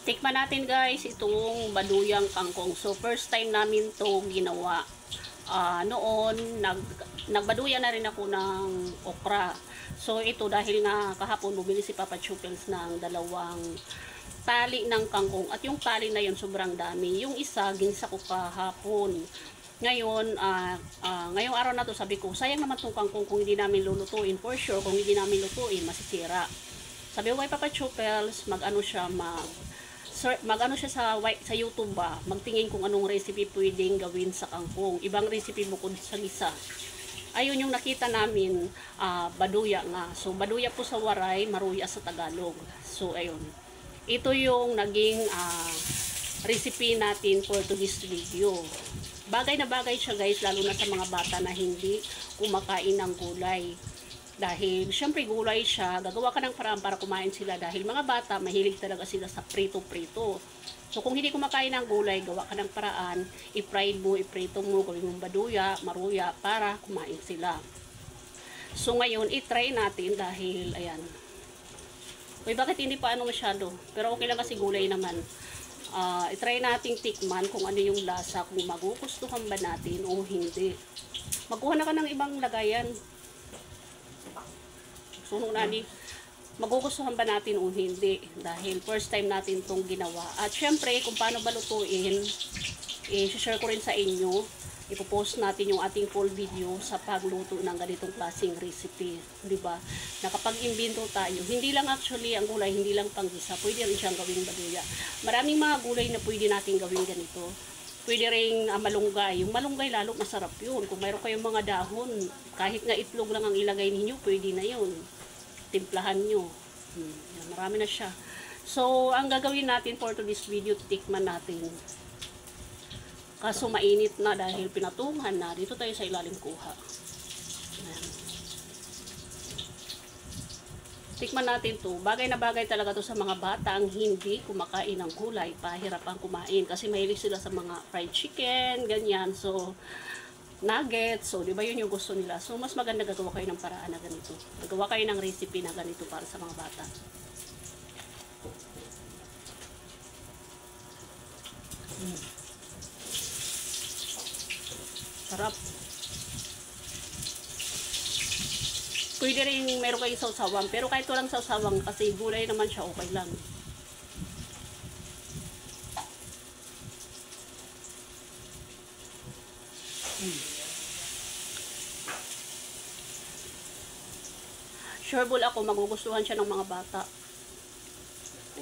Tikman natin guys itong baduyang kangkong. So first time namin to ginawa. Noon nagbaduya na rin ako ng okra. So ito dahil nga kahapon bumili si Papa Chupels ng dalawang tali ng kangkong. At yung tali na yun sobrang dami. Yung isa ginisa ko kahapon. Ngayon, ngayong araw na to sabi ko, sayang naman tong kangkong kung hindi namin lulutuin. For sure, kung hindi namin lutuin, masisira. Sabi ko kay Papa Chupels, mag-ano siya sa YouTube ba, magtingin kung anong recipe pwedeng gawin sa kangkong. Ibang recipe bukod sa gisa. Ayun yung nakita namin, baduya nga. So, baduya po sa Waray, maruya sa Tagalog. So, ayun. Ito yung naging recipe natin for today's video. Bagay na bagay siya guys, lalo na sa mga bata na hindi kumakain ng gulay. Dahil, syempre gulay siya, gagawa ka ng paraan para kumain sila. Dahil mga bata, mahilig talaga sila sa prito-prito. So, kung hindi kumakain ng gulay, gawa ka ng paraan, i-fried mo, i-prito mo, gawin mong baduya, maruya, para kumain sila. So, ngayon, i-try natin dahil, ayan. Uy, bakit hindi pa ano masyado? Pero okay lang kasi gulay naman. I-try nating tikman kung ano yung lasa, kung magugustuhan ba natin o hindi. Magkuha na ka ng ibang lagayan. Sunod na ni, magugustuhan ba natin o hindi. Dahil first time natin itong ginawa. At syempre, kung paano balutuin, i-share ko rin sa inyo. Ipopost natin yung ating full video sa pagluto ng ganitong klaseng recipe. Diba? Nakapag-imbento tayo. Hindi lang actually ang gulay, hindi lang panggisa. Pwede rin siyang gawing baduya. Maraming mga gulay na pwede natin gawing ganito. Pwede rin malunggay. Yung malunggay lalo masarap yun. Kung mayroon kayong mga dahon, kahit nga itlog lang ang ilagay ninyo, pwede na yun. Timplahan nyo. Marami na siya. So, ang gagawin natin for today's video, tikman natin. Kaso mainit na dahil pinatungan na. Dito tayo sa ilalim kuha. Ayan. Tikman natin to. Bagay na bagay talaga to sa mga bata ang hindi kumakain ng gulay. Pahirapan kumain. Kasi mahilig sila sa mga fried chicken, ganyan. So, nuggets. So, di ba yun yung gusto nila? So, mas maganda gagawa kayo ng paraan na ganito. Gagawa kayo ng recipe na ganito para sa mga bata. Sarap. Pwede rin meron kayong sausawang. Pero kahit walang sausawang kasi gulay naman siya, okay lang. Sureball ako, magugustuhan siya ng mga bata.